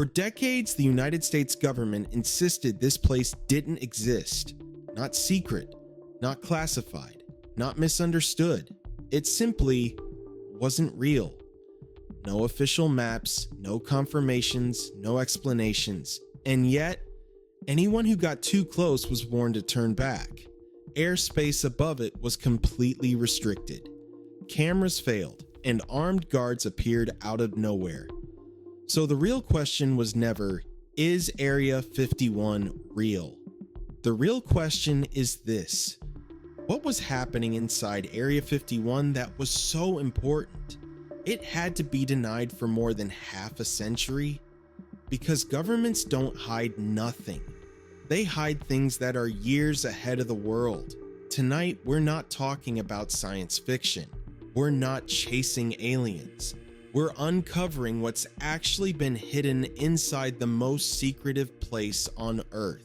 For decades, the United States government insisted this place didn't exist. Not secret, not classified, not misunderstood. It simply wasn't real. No official maps, no confirmations, no explanations. And yet, anyone who got too close was warned to turn back. Airspace above it was completely restricted. Cameras failed, and armed guards appeared out of nowhere. So the real question was never, is Area 51 real? The real question is this: what was happening inside Area 51 that was so important? It had to be denied for more than half a century? Because governments don't hide nothing. They hide things that are years ahead of the world. Tonight, we're not talking about science fiction. We're not chasing aliens. We're uncovering what's actually been hidden inside the most secretive place on Earth.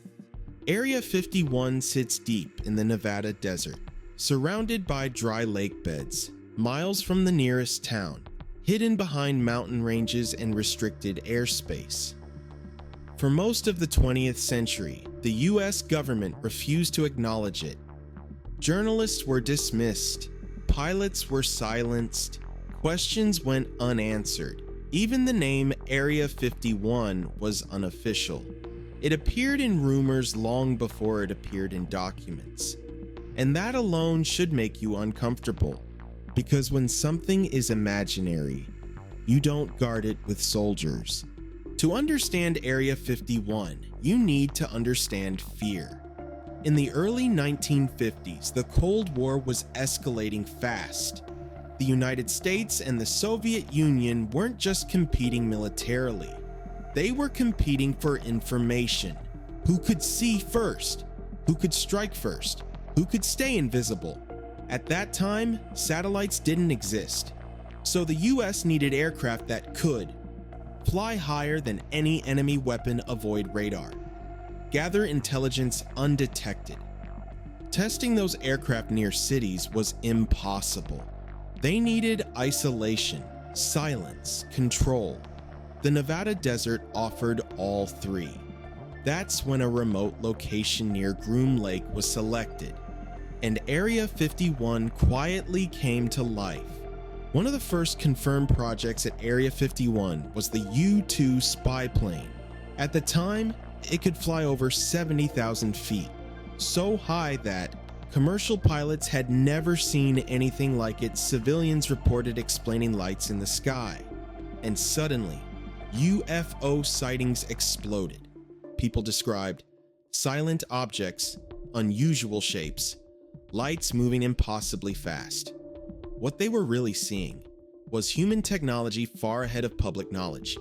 Area 51 sits deep in the Nevada desert, surrounded by dry lake beds, miles from the nearest town, hidden behind mountain ranges and restricted airspace. For most of the 20th century, the US government refused to acknowledge it. Journalists were dismissed, pilots were silenced, questions went unanswered. Even the name Area 51 was unofficial. It appeared in rumors long before it appeared in documents. And that alone should make you uncomfortable, because when something is imaginary, you don't guard it with soldiers. To understand Area 51, you need to understand fear. In the early 1950s, the Cold War was escalating fast. The United States and the Soviet Union weren't just competing militarily. They were competing for information. Who could see first? Who could strike first? Who could stay invisible? At that time, satellites didn't exist. So the US needed aircraft that could fly higher than any enemy weapon, avoid radar, gather intelligence undetected. Testing those aircraft near cities was impossible. They needed isolation, silence, control. The Nevada desert offered all three. That's when a remote location near Groom Lake was selected, and Area 51 quietly came to life. One of the first confirmed projects at Area 51 was the U-2 spy plane. At the time, it could fly over 70,000 feet, so high that commercial pilots had never seen anything like it. Civilians reported explaining lights in the sky. And suddenly, UFO sightings exploded. People described silent objects, unusual shapes, lights moving impossibly fast. What they were really seeing was human technology far ahead of public knowledge.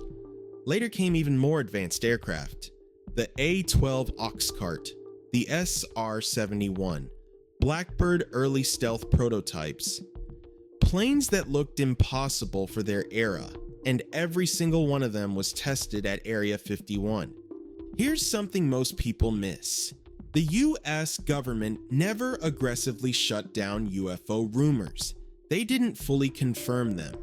Later came even more advanced aircraft, the A-12 Oxcart, the SR-71, Blackbird early stealth prototypes, planes that looked impossible for their era, and every single one of them was tested at Area 51. Here's something most people miss. The US government never aggressively shut down UFO rumors. They didn't fully confirm them,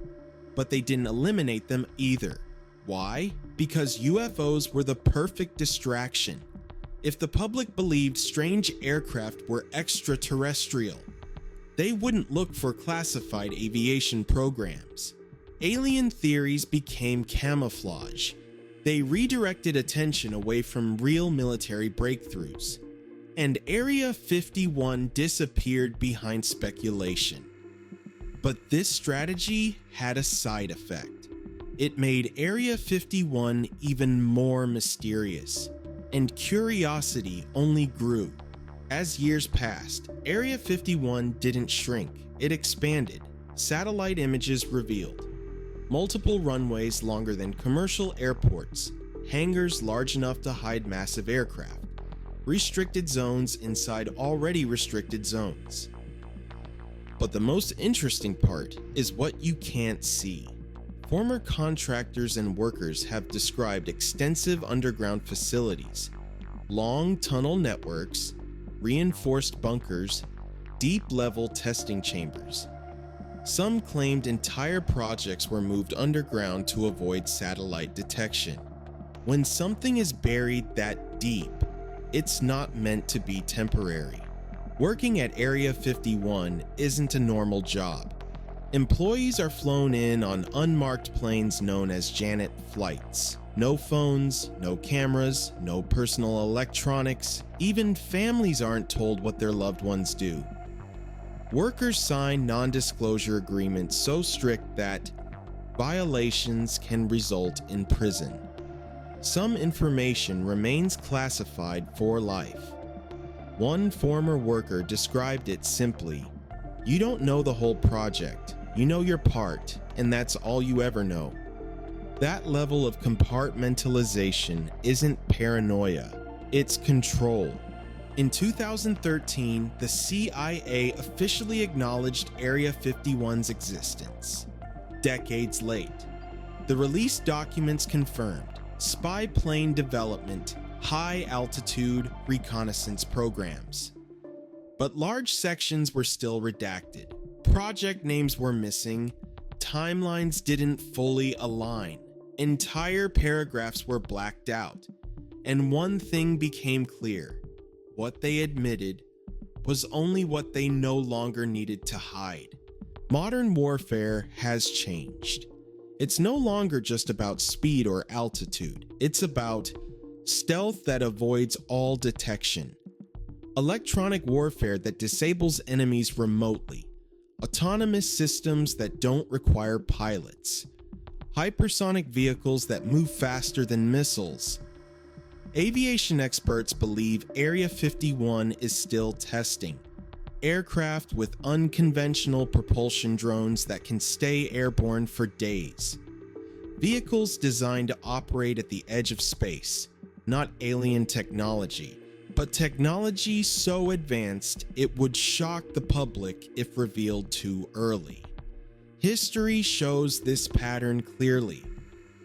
but they didn't eliminate them either. Why? Because UFOs were the perfect distraction. If the public believed strange aircraft were extraterrestrial, they wouldn't look for classified aviation programs. Alien theories became camouflage. They redirected attention away from real military breakthroughs. And Area 51 disappeared behind speculation. But this strategy had a side effect. It made Area 51 even more mysterious, and curiosity only grew. As years passed, Area 51 didn't shrink, it expanded. Satellite images revealed multiple runways longer than commercial airports, hangars large enough to hide massive aircraft, restricted zones inside already restricted zones. But the most interesting part is what you can't see. Former contractors and workers have described extensive underground facilities, long tunnel networks, reinforced bunkers, deep-level testing chambers. Some claimed entire projects were moved underground to avoid satellite detection. When something is buried that deep, it's not meant to be temporary. Working at Area 51 isn't a normal job. Employees are flown in on unmarked planes known as Janet flights. No phones, no cameras, no personal electronics. Even families aren't told what their loved ones do. Workers sign non-disclosure agreements so strict that violations can result in prison. Some information remains classified for life. One former worker described it simply: "You don't know the whole project. You know your part, and that's all you ever know." That level of compartmentalization isn't paranoia, it's control. In 2013, the CIA officially acknowledged Area 51's existence. Decades late, the released documents confirmed spy plane development, high-altitude reconnaissance programs. But large sections were still redacted. Project names were missing, timelines didn't fully align, entire paragraphs were blacked out, and one thing became clear: what they admitted was only what they no longer needed to hide. Modern warfare has changed. It's no longer just about speed or altitude, it's about stealth that avoids all detection, electronic warfare that disables enemies remotely, autonomous systems that don't require pilots, hypersonic vehicles that move faster than missiles. Aviation experts believe Area 51 is still testing. Aircraft with unconventional propulsion drones that can stay airborne for days. Vehicles designed to operate at the edge of space, not alien technology, but technology so advanced it would shock the public if revealed too early. History shows this pattern clearly.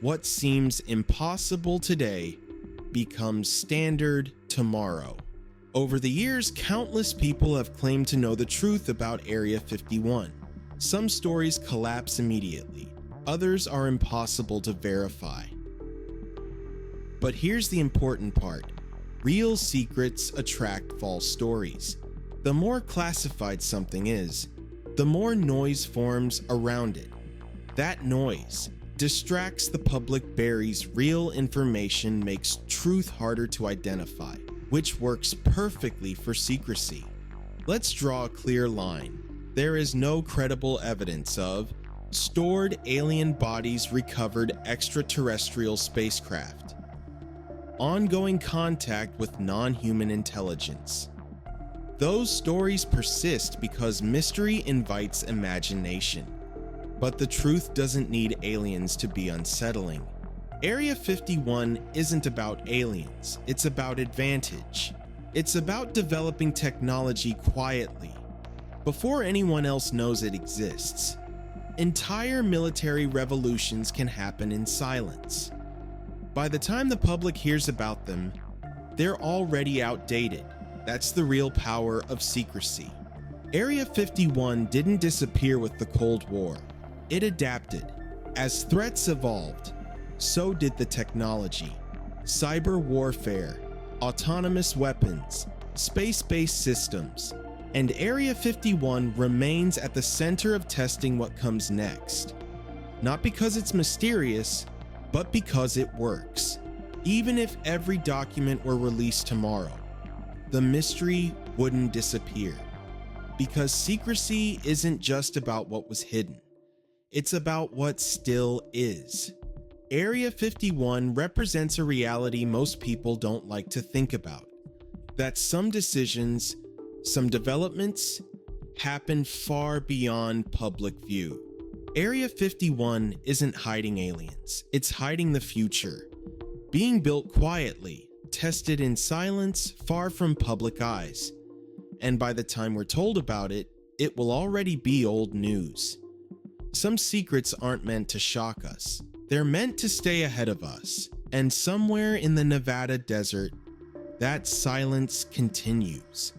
What seems impossible today becomes standard tomorrow. Over the years, countless people have claimed to know the truth about Area 51. Some stories collapse immediately, others are impossible to verify. But here's the important part: real secrets attract false stories. The more classified something is, the more noise forms around it. That noise distracts the public, buries real information, makes truth harder to identify, which works perfectly for secrecy. Let's draw a clear line. There is no credible evidence of stored alien bodies, recovered extraterrestrial spacecraft, ongoing contact with non-human intelligence. Those stories persist because mystery invites imagination. But the truth doesn't need aliens to be unsettling. Area 51 isn't about aliens, it's about advantage. It's about developing technology quietly, before anyone else knows it exists. Entire military revolutions can happen in silence. By the time the public hears about them, they're already outdated. That's the real power of secrecy. Area 51 didn't disappear with the Cold War. It adapted. As threats evolved, so did the technology. Cyber warfare, autonomous weapons, space-based systems, and Area 51 remains at the center of testing what comes next. Not because it's mysterious, but because it works. Even if every document were released tomorrow, the mystery wouldn't disappear. Because secrecy isn't just about what was hidden. It's about what still is. Area 51 represents a reality most people don't like to think about. That some decisions, some developments, happen far beyond public view. Area 51 isn't hiding aliens, it's hiding the future. Being built quietly, tested in silence, far from public eyes. And by the time we're told about it, it will already be old news. Some secrets aren't meant to shock us. They're meant to stay ahead of us. And somewhere in the Nevada desert, that silence continues.